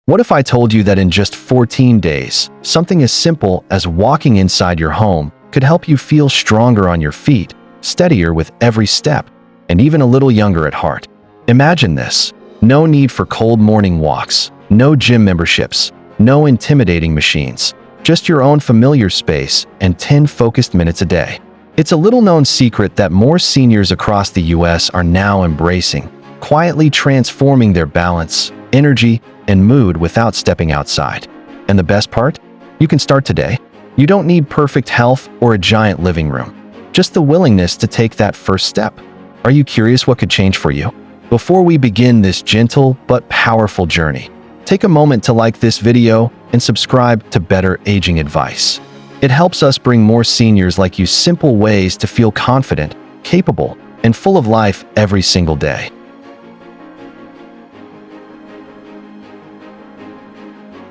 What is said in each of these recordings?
What if I told you that in just 14 days, something as simple as walking inside your home could help you feel stronger on your feet, steadier with every step, and even a little younger at heart? Imagine this. No need for cold morning walks, no gym memberships, no intimidating machines, just your own familiar space and 10 focused minutes a day. It's a little-known secret that more seniors across the US are now embracing, quietly transforming their balance, energy, and mood without stepping outside. And the best part? You can start today. You don't need perfect health or a giant living room, just the willingness to take that first step. Are you curious what could change for you? Before we begin this gentle but powerful journey, take a moment to like this video and subscribe to Better Aging Advice. It helps us bring more seniors like you simple ways to feel confident, capable, and full of life every single day.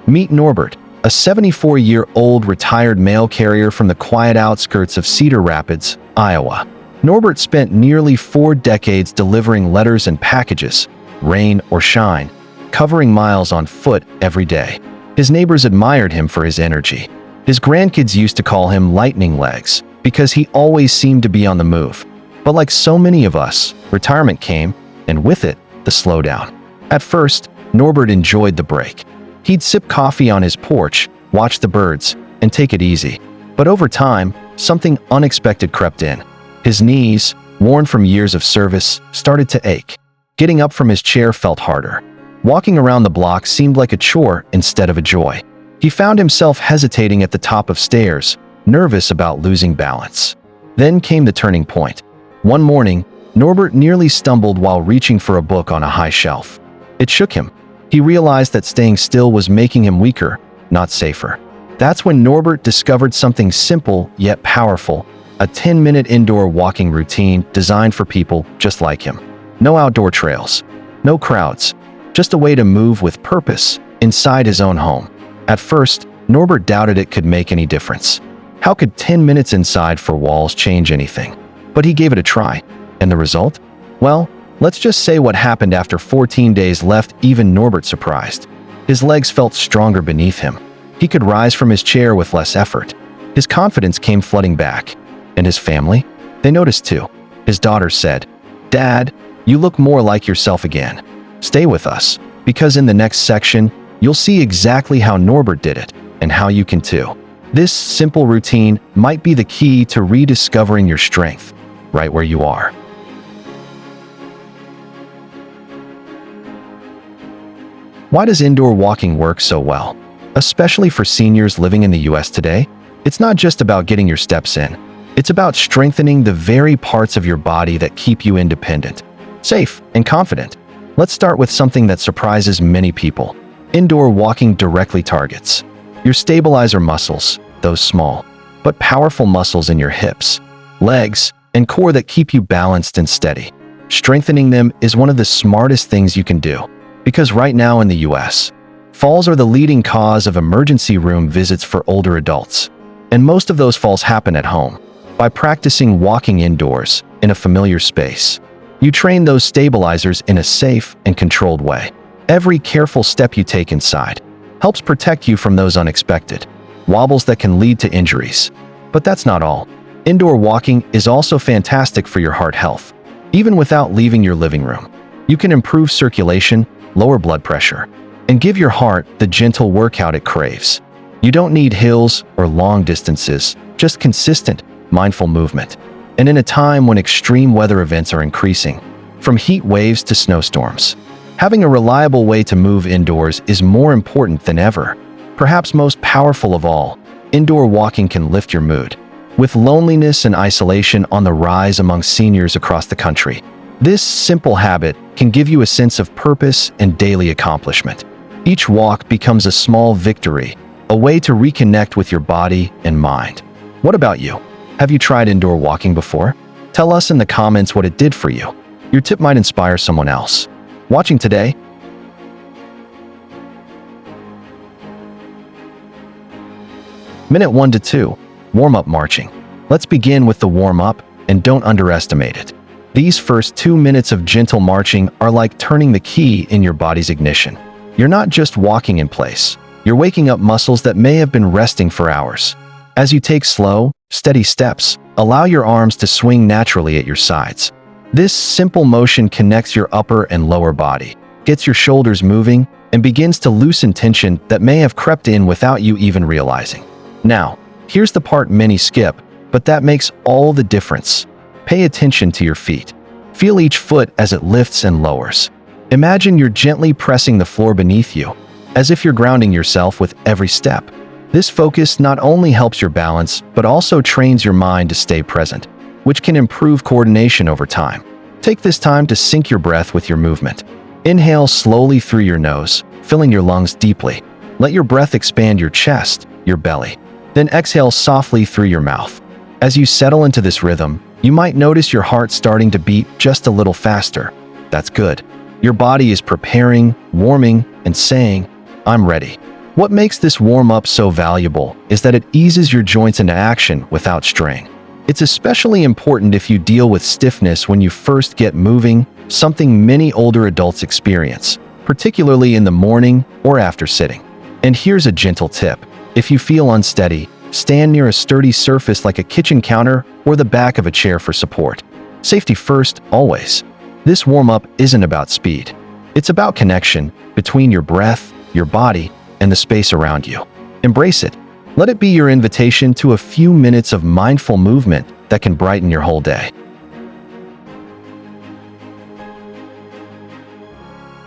Meet Norbert, a 74-year-old retired mail carrier from the quiet outskirts of Cedar Rapids, Iowa. Norbert spent nearly 4 decades delivering letters and packages, rain or shine, covering miles on foot every day. His neighbors admired him for his energy. His grandkids used to call him Lightning Legs because he always seemed to be on the move. But like so many of us, retirement came, and with it, the slowdown. At first, Norbert enjoyed the break. He'd sip coffee on his porch, watch the birds, and take it easy. But over time, something unexpected crept in. His knees, worn from years of service, started to ache. Getting up from his chair felt harder. Walking around the block seemed like a chore instead of a joy. He found himself hesitating at the top of stairs, nervous about losing balance. Then came the turning point. One morning, Norbert nearly stumbled while reaching for a book on a high shelf. It shook him. He realized that staying still was making him weaker, not safer. That's when Norbert discovered something simple yet powerful, a 10-minute indoor walking routine designed for people just like him. No outdoor trails, no crowds, just a way to move with purpose inside his own home. At first, Norbert doubted it could make any difference. How could 10 minutes inside four walls change anything? But he gave it a try. And the result? Well, let's just say what happened after 14 days left even Norbert surprised. His legs felt stronger beneath him. He could rise from his chair with less effort. His confidence came flooding back. And his family? They noticed too. His daughter said, "Dad, you look more like yourself again. Stay with us, because in the next section, you'll see exactly how Norbert did it, and how you can too." This simple routine might be the key to rediscovering your strength, right where you are. Why does indoor walking work so well? Especially for seniors living in the US today, it's not just about getting your steps in. It's about strengthening the very parts of your body that keep you independent, safe, and confident. Let's start with something that surprises many people. Indoor walking directly targets your stabilizer muscles, those small but powerful muscles in your hips, legs, and core that keep you balanced and steady. Strengthening them is one of the smartest things you can do, because right now in the US, falls are the leading cause of emergency room visits for older adults. And most of those falls happen at home. By practicing walking indoors in a familiar space, you train those stabilizers in a safe and controlled way. Every careful step you take inside helps protect you from those unexpected wobbles that can lead to injuries. But that's not all. Indoor walking is also fantastic for your heart health. Even without leaving your living room, you can improve circulation, lower blood pressure, and give your heart the gentle workout it craves. You don't need hills or long distances, just consistent, mindful movement. And in a time when extreme weather events are increasing, from heat waves to snowstorms, having a reliable way to move indoors is more important than ever. Perhaps most powerful of all, indoor walking can lift your mood. With loneliness and isolation on the rise among seniors across the country, this simple habit can give you a sense of purpose and daily accomplishment. Each walk becomes a small victory, a way to reconnect with your body and mind. What about you? Have you tried indoor walking before? Tell us in the comments what it did for you. Your tip might inspire someone else. Watching today? Minute 1 to 2. Warm-up marching. Let's begin with the warm-up, and don't underestimate it. These first 2 minutes of gentle marching are like turning the key in your body's ignition. You're not just walking in place. You're waking up muscles that may have been resting for hours. As you take slow, steady steps, allow your arms to swing naturally at your sides. This simple motion connects your upper and lower body, gets your shoulders moving, and begins to loosen tension that may have crept in without you even realizing. Now, here's the part many skip, but that makes all the difference. Pay attention to your feet. Feel each foot as it lifts and lowers. Imagine you're gently pressing the floor beneath you, as if you're grounding yourself with every step. This focus not only helps your balance, but also trains your mind to stay present, which can improve coordination over time. Take this time to sync your breath with your movement. Inhale slowly through your nose, filling your lungs deeply. Let your breath expand your chest, your belly. Then exhale softly through your mouth. As you settle into this rhythm, you might notice your heart starting to beat just a little faster. That's good. Your body is preparing, warming, and saying, "I'm ready." What makes this warm-up so valuable is that it eases your joints into action without strain. It's especially important if you deal with stiffness when you first get moving, something many older adults experience, particularly in the morning or after sitting. And here's a gentle tip. If you feel unsteady, stand near a sturdy surface like a kitchen counter or the back of a chair for support. Safety first, always. This warm-up isn't about speed. It's about connection between your breath, your body, and the space around you. Embrace it. Let it be your invitation to a few minutes of mindful movement that can brighten your whole day.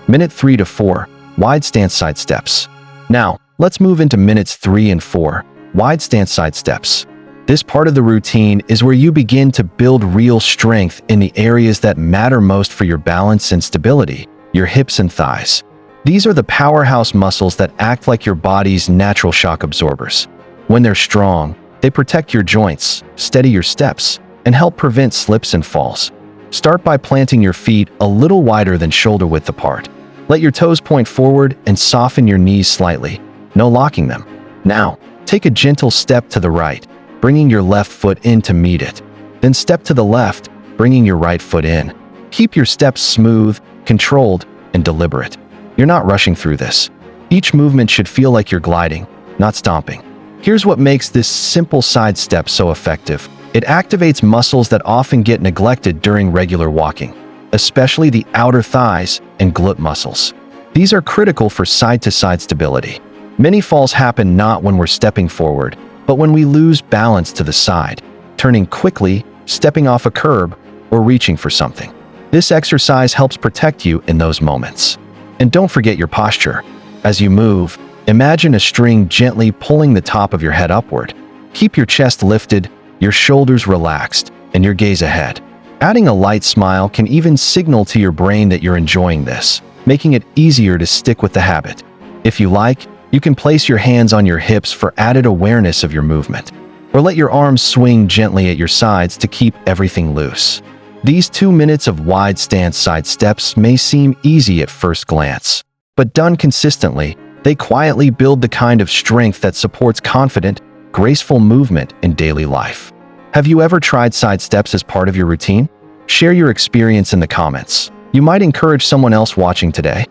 Minute 3 to 4, wide stance side steps. Now, let's move into minutes 3 and 4, wide stance side steps. This part of the routine is where you begin to build real strength in the areas that matter most for your balance and stability, your hips and thighs. These are the powerhouse muscles that act like your body's natural shock absorbers. When they're strong, they protect your joints, steady your steps, and help prevent slips and falls. Start by planting your feet a little wider than shoulder width apart. Let your toes point forward and soften your knees slightly, no locking them. Now, take a gentle step to the right, bringing your left foot in to meet it. Then step to the left, bringing your right foot in. Keep your steps smooth, controlled, and deliberate. You're not rushing through this. Each movement should feel like you're gliding, not stomping. Here's what makes this simple side step so effective. It activates muscles that often get neglected during regular walking, especially the outer thighs and glute muscles. These are critical for side-to-side stability. Many falls happen not when we're stepping forward, but when we lose balance to the side, turning quickly, stepping off a curb, or reaching for something. This exercise helps protect you in those moments. And don't forget your posture. As you move, imagine a string gently pulling the top of your head upward. Keep your chest lifted, your shoulders relaxed, and your gaze ahead. Adding a light smile can even signal to your brain that you're enjoying this, making it easier to stick with the habit. If you like, you can place your hands on your hips for added awareness of your movement, or let your arms swing gently at your sides to keep everything loose. These 2 minutes of wide stance side steps may seem easy at first glance, but done consistently, they quietly build the kind of strength that supports confident, graceful movement in daily life. Have you ever tried side steps as part of your routine? Share your experience in the comments. You might encourage someone else watching today.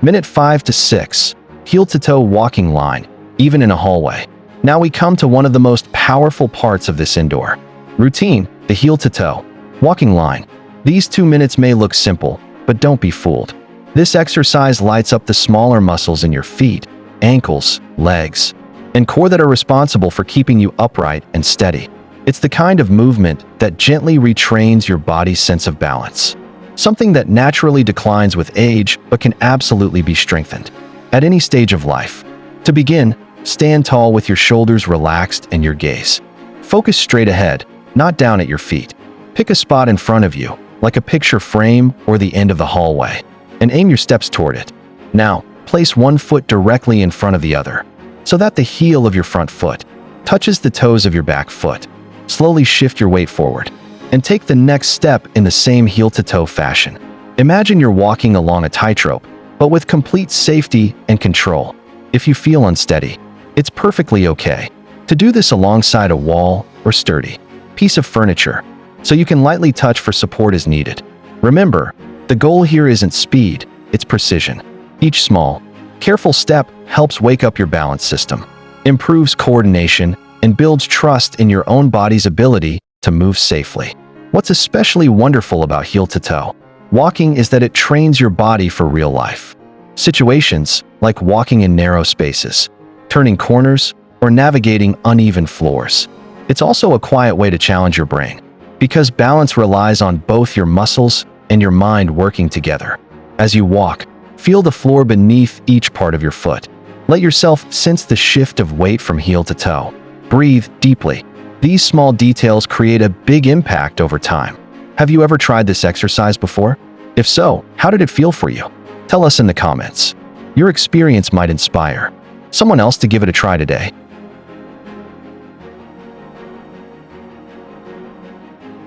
Minute 5 to 6, heel-to-toe walking line, even in a hallway. Now we come to one of the most powerful parts of this indoor routine, the heel-to-toe walking line. These 2 minutes may look simple, but don't be fooled. This exercise lights up the smaller muscles in your feet, ankles, legs, and core that are responsible for keeping you upright and steady. It's the kind of movement that gently retrains your body's sense of balance, something that naturally declines with age but can absolutely be strengthened at any stage of life. To begin, stand tall with your shoulders relaxed and your gaze focus straight ahead, not down at your feet. Pick a spot in front of you, like a picture frame or the end of the hallway, and aim your steps toward it. Now, place one foot directly in front of the other, so that the heel of your front foot touches the toes of your back foot. Slowly shift your weight forward, and take the next step in the same heel-to-toe fashion. Imagine you're walking along a tightrope, but with complete safety and control. If you feel unsteady, it's perfectly okay to do this alongside a wall or sturdy piece of furniture, so you can lightly touch for support as needed. Remember, the goal here isn't speed, it's precision. Each small, careful step helps wake up your balance system, improves coordination, and builds trust in your own body's ability to move safely. What's especially wonderful about heel-to-toe walking is that it trains your body for real life. Situations like walking in narrow spaces, turning corners, or navigating uneven floors. It's also a quiet way to challenge your brain, because balance relies on both your muscles and your mind working together. As you walk, feel the floor beneath each part of your foot. Let yourself sense the shift of weight from heel to toe. Breathe deeply. These small details create a big impact over time. Have you ever tried this exercise before? If so, how did it feel for you? Tell us in the comments. Your experience might inspire someone else to give it a try today.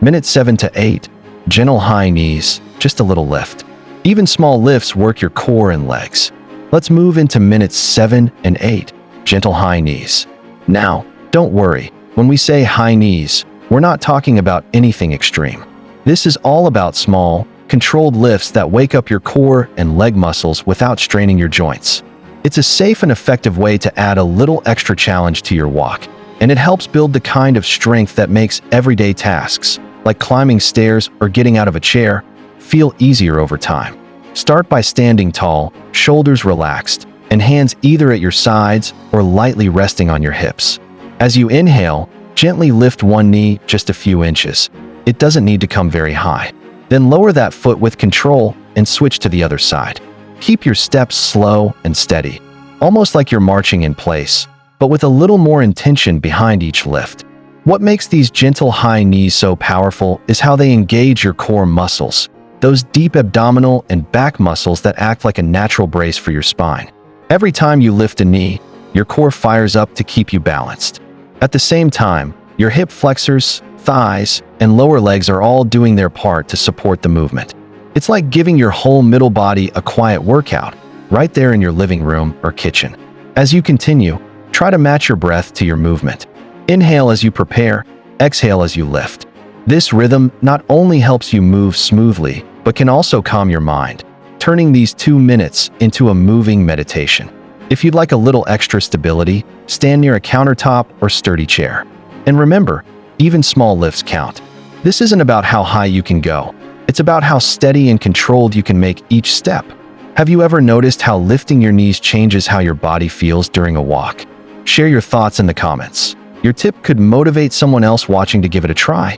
Minute 7 to 8. Gentle high knees, just a little lift. Even small lifts work your core and legs. Let's move into minutes 7 and 8. Gentle high knees. Now, don't worry. When we say high knees, we're not talking about anything extreme. This is all about small, controlled lifts that wake up your core and leg muscles without straining your joints. It's a safe and effective way to add a little extra challenge to your walk, and it helps build the kind of strength that makes everyday tasks, like climbing stairs or getting out of a chair, feel easier over time. Start by standing tall, shoulders relaxed, and hands either at your sides or lightly resting on your hips. As you inhale, gently lift one knee just a few inches. It doesn't need to come very high. Then lower that foot with control and switch to the other side. Keep your steps slow and steady, almost like you're marching in place, but with a little more intention behind each lift. What makes these gentle high knees so powerful is how they engage your core muscles, those deep abdominal and back muscles that act like a natural brace for your spine. Every time you lift a knee, your core fires up to keep you balanced. At the same time, your hip flexors, thighs, and lower legs are all doing their part to support the movement. It's like giving your whole middle body a quiet workout, right there in your living room or kitchen. As you continue, try to match your breath to your movement. Inhale as you prepare, exhale as you lift. This rhythm not only helps you move smoothly, but can also calm your mind, turning these 2 minutes into a moving meditation. If you'd like a little extra stability, stand near a countertop or sturdy chair. And remember, even small lifts count. This isn't about how high you can go. It's about how steady and controlled you can make each step. Have you ever noticed how lifting your knees changes how your body feels during a walk? Share your thoughts in the comments. Your tip could motivate someone else watching to give it a try.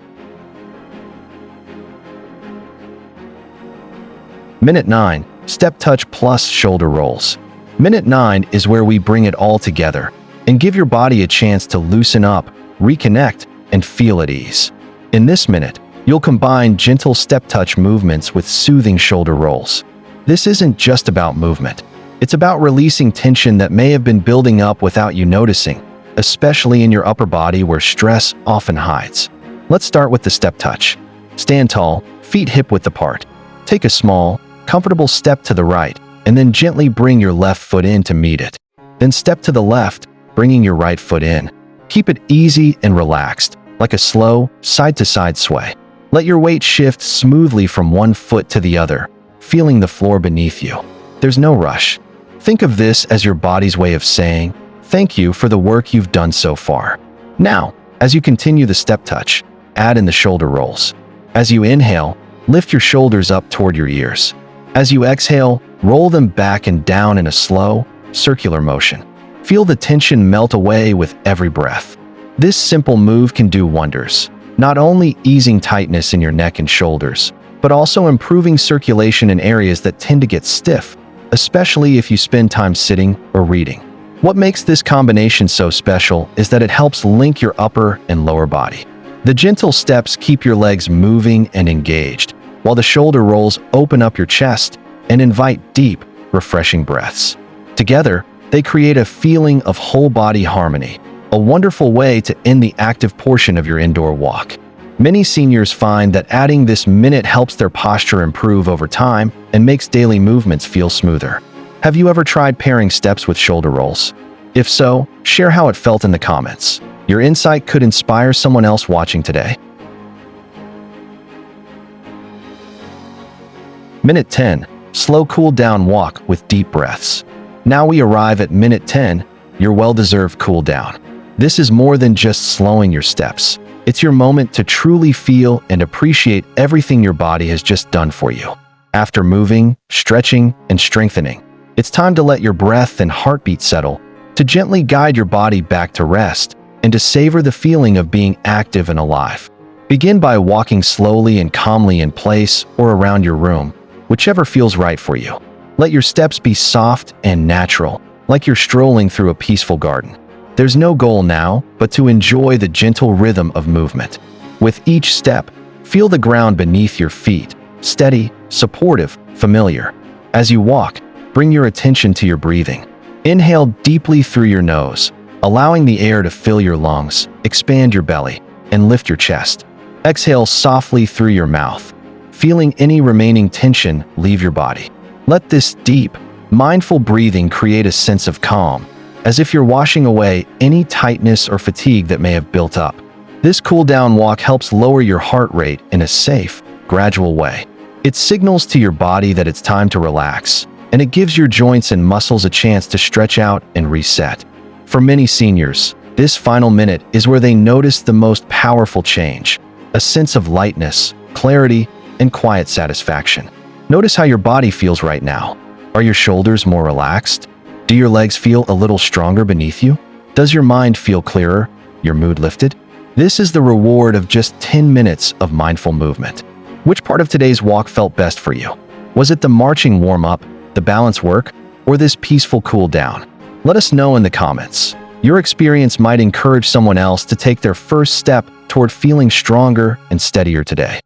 Minute 9. Step touch plus shoulder rolls. Minute 9 is where we bring it all together and give your body a chance to loosen up, reconnect, and feel at ease. In this minute, you'll combine gentle step touch movements with soothing shoulder rolls. This isn't just about movement. It's about releasing tension that may have been building up without you noticing, especially in your upper body where stress often hides. Let's start with the step touch. Stand tall, feet hip-width apart. Take a small, comfortable step to the right, and then gently bring your left foot in to meet it. Then step to the left, bringing your right foot in. Keep it easy and relaxed, like a slow, side-to-side sway. Let your weight shift smoothly from one foot to the other, feeling the floor beneath you. There's no rush. Think of this as your body's way of saying, thank you for the work you've done so far. Now, as you continue the step touch, add in the shoulder rolls. As you inhale, lift your shoulders up toward your ears. As you exhale, roll them back and down in a slow, circular motion. Feel the tension melt away with every breath. This simple move can do wonders, not only easing tightness in your neck and shoulders, but also improving circulation in areas that tend to get stiff, especially if you spend time sitting or reading. What makes this combination so special is that it helps link your upper and lower body. The gentle steps keep your legs moving and engaged, while the shoulder rolls open up your chest and invite deep, refreshing breaths. Together, they create a feeling of whole-body harmony, a wonderful way to end the active portion of your indoor walk. Many seniors find that adding this minute helps their posture improve over time and makes daily movements feel smoother. Have you ever tried pairing steps with shoulder rolls? If so, share how it felt in the comments. Your insight could inspire someone else watching today. Minute 10. Slow cool down walk with deep breaths. Now we arrive at minute 10, your well-deserved cool down. This is more than just slowing your steps. It's your moment to truly feel and appreciate everything your body has just done for you. After moving, stretching, and strengthening, it's time to let your breath and heartbeat settle, to gently guide your body back to rest, and to savor the feeling of being active and alive. Begin by walking slowly and calmly in place or around your room, whichever feels right for you. Let your steps be soft and natural, like you're strolling through a peaceful garden. There's no goal now, but to enjoy the gentle rhythm of movement. With each step, feel the ground beneath your feet, steady, supportive, familiar. As you walk, bring your attention to your breathing. Inhale deeply through your nose, allowing the air to fill your lungs, expand your belly, and lift your chest. Exhale softly through your mouth, feeling any remaining tension leave your body. Let this deep, mindful breathing create a sense of calm, as if you're washing away any tightness or fatigue that may have built up. This cool-down walk helps lower your heart rate in a safe, gradual way. It signals to your body that it's time to relax, and it gives your joints and muscles a chance to stretch out and reset. For many seniors, this final minute is where they notice the most powerful change, a sense of lightness, clarity, and quiet satisfaction. Notice how your body feels right now. Are your shoulders more relaxed? Do your legs feel a little stronger beneath you? Does your mind feel clearer, your mood lifted? This is the reward of just 10 minutes of mindful movement. Which part of today's walk felt best for you? Was it the marching warm-up, the balance work, or this peaceful cool down? Let us know in the comments. Your experience might encourage someone else to take their first step toward feeling stronger and steadier today.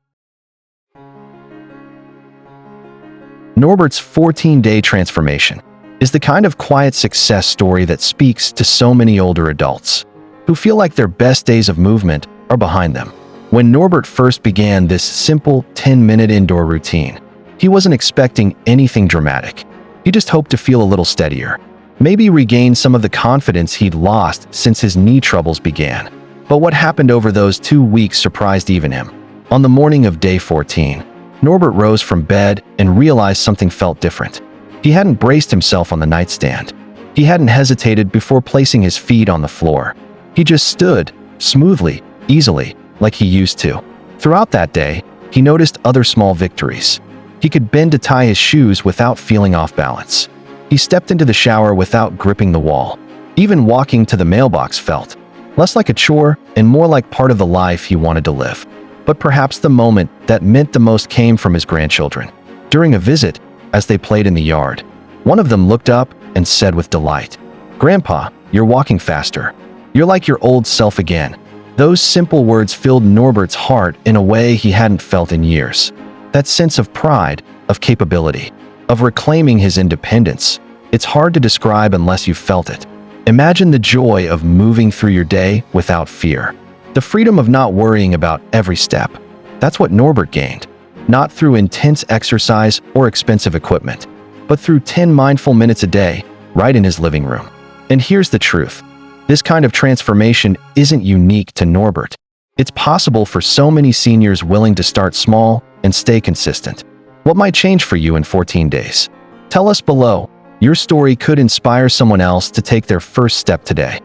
Norbert's 14-day transformation is the kind of quiet success story that speaks to so many older adults who feel like their best days of movement are behind them. When Norbert first began this simple 10-minute indoor routine, he wasn't expecting anything dramatic. He just hoped to feel a little steadier, maybe regain some of the confidence he'd lost since his knee troubles began. But what happened over those 2 weeks surprised even him. On the morning of day 14, Norbert rose from bed and realized something felt different. He hadn't braced himself on the nightstand. He hadn't hesitated before placing his feet on the floor. He just stood, smoothly, easily, like he used to. Throughout that day, he noticed other small victories. He could bend to tie his shoes without feeling off balance. He stepped into the shower without gripping the wall. Even walking to the mailbox felt less like a chore and more like part of the life he wanted to live. But perhaps the moment that meant the most came from his grandchildren. During a visit, as they played in the yard, one of them looked up and said with delight, "Grandpa, you're walking faster. You're like your old self again." Those simple words filled Norbert's heart in a way he hadn't felt in years. That sense of pride, of capability, of reclaiming his independence. It's hard to describe unless you've felt it. Imagine the joy of moving through your day without fear. The freedom of not worrying about every step. That's what Norbert gained. Not through intense exercise or expensive equipment, but through 10 mindful minutes a day, right in his living room. And here's the truth. This kind of transformation isn't unique to Norbert. It's possible for so many seniors willing to start small and stay consistent. What might change for you in 14 days? Tell us below. Your story could inspire someone else to take their first step today.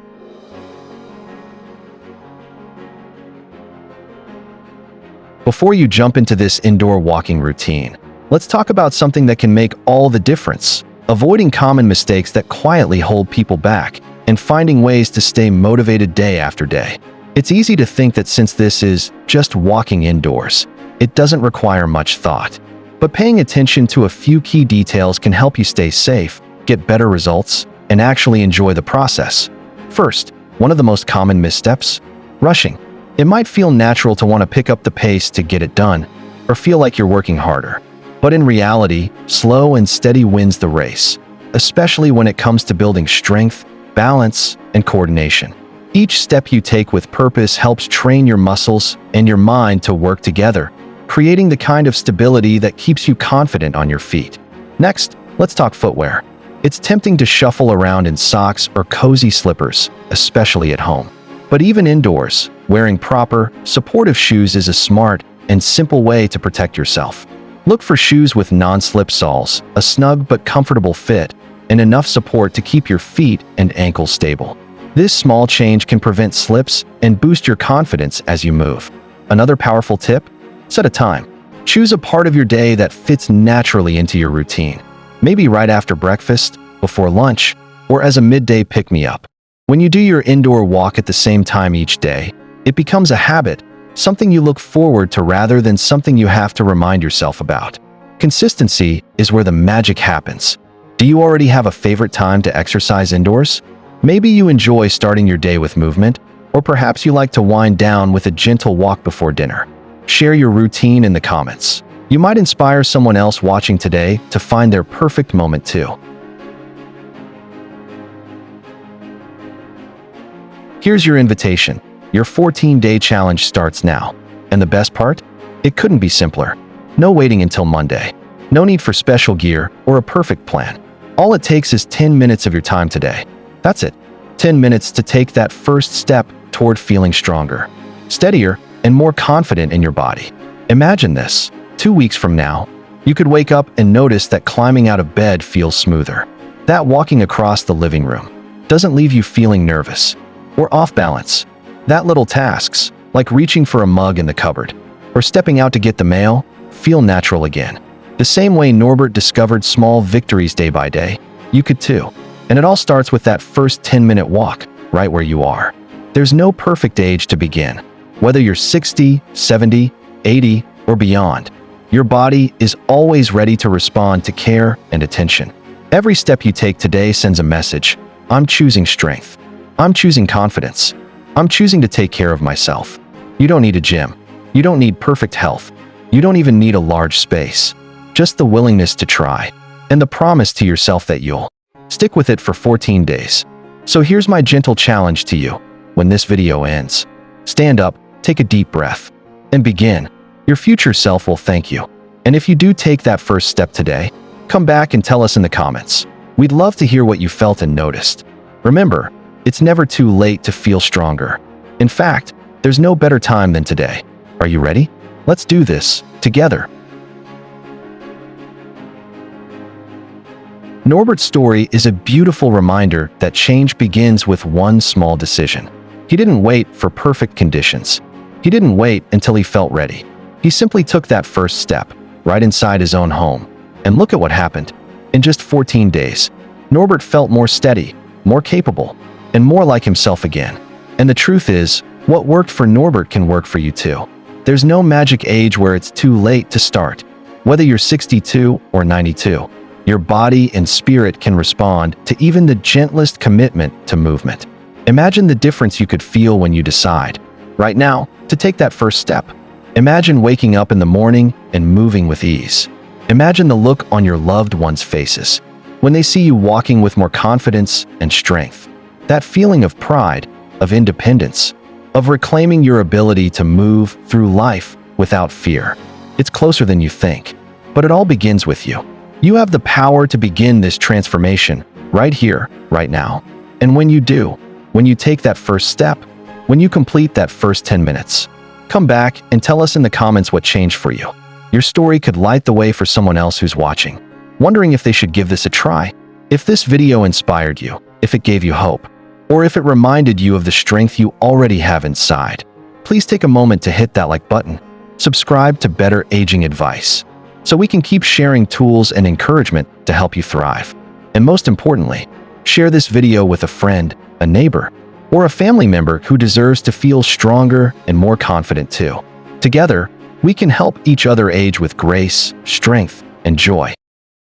Before you jump into this indoor walking routine, let's talk about something that can make all the difference: avoiding common mistakes that quietly hold people back and finding ways to stay motivated day after day. It's easy to think that since this is just walking indoors, it doesn't require much thought. But paying attention to a few key details can help you stay safe, get better results, and actually enjoy the process. First, one of the most common missteps: rushing. It might feel natural to want to pick up the pace to get it done, or feel like you're working harder. But in reality, slow and steady wins the race, especially when it comes to building strength, balance, and coordination. Each step you take with purpose helps train your muscles and your mind to work together, creating the kind of stability that keeps you confident on your feet. Next, let's talk footwear. It's tempting to shuffle around in socks or cozy slippers, especially at home. But even indoors, wearing proper, supportive shoes is a smart and simple way to protect yourself. Look for shoes with non-slip soles, a snug but comfortable fit, and enough support to keep your feet and ankles stable. This small change can prevent slips and boost your confidence as you move. Another powerful tip: set a time. Choose a part of your day that fits naturally into your routine. Maybe right after breakfast, before lunch, or as a midday pick-me-up. When you do your indoor walk at the same time each day, it becomes a habit, something you look forward to rather than something you have to remind yourself about. Consistency is where the magic happens. Do you already have a favorite time to exercise indoors? Maybe you enjoy starting your day with movement, or perhaps you like to wind down with a gentle walk before dinner. Share your routine in the comments. You might inspire someone else watching today to find their perfect moment too. Here's your invitation. Your 14-day challenge starts now. And the best part? It couldn't be simpler. No waiting until Monday. No need for special gear or a perfect plan. All it takes is 10 minutes of your time today. That's it. 10 minutes to take that first step toward feeling stronger, steadier, and more confident in your body. Imagine this. 2 weeks from now, you could wake up and notice that climbing out of bed feels smoother. That walking across the living room doesn't leave you feeling nervous or off balance. That little tasks, like reaching for a mug in the cupboard or stepping out to get the mail, feel natural again. The same way Norbert discovered small victories day by day, you could too. And it all starts with that first 10-minute walk, right where you are. There's no perfect age to begin. Whether you're 60, 70, 80, or beyond, your body is always ready to respond to care and attention. Every step you take today sends a message. I'm choosing strength. I'm choosing confidence. I'm choosing to take care of myself. You don't need a gym. You don't need perfect health. You don't even need a large space. Just the willingness to try, and the promise to yourself that you'll stick with it for 14 days. So here's my gentle challenge to you. When this video ends, stand up, take a deep breath, and begin. Your future self will thank you. And if you do take that first step today, come back and tell us in the comments. We'd love to hear what you felt and noticed. Remember, it's never too late to feel stronger. In fact, there's no better time than today. Are you ready? Let's do this together. Norbert's story is a beautiful reminder that change begins with one small decision. He didn't wait for perfect conditions. He didn't wait until he felt ready. He simply took that first step, right inside his own home. And look at what happened. In just 14 days, Norbert felt more steady, more capable, and more like himself again. And the truth is, what worked for Norbert can work for you too. There's no magic age where it's too late to start. Whether you're 62 or 92, your body and spirit can respond to even the gentlest commitment to movement. Imagine the difference you could feel when you decide, right now, to take that first step. Imagine waking up in the morning and moving with ease. Imagine the look on your loved ones' faces when they see you walking with more confidence and strength. That feeling of pride, of independence, of reclaiming your ability to move through life without fear. It's closer than you think, but it all begins with you. You have the power to begin this transformation right here, right now. And when you do, when you take that first step, when you complete that first 10 minutes, come back and tell us in the comments what changed for you. Your story could light the way for someone else who's watching, wondering if they should give this a try. If this video inspired you, if it gave you hope, or if it reminded you of the strength you already have inside, please take a moment to hit that like button. Subscribe to Better Aging Advice, so we can keep sharing tools and encouragement to help you thrive. And most importantly, share this video with a friend, a neighbor, or a family member who deserves to feel stronger and more confident too. Together, we can help each other age with grace, strength, and joy.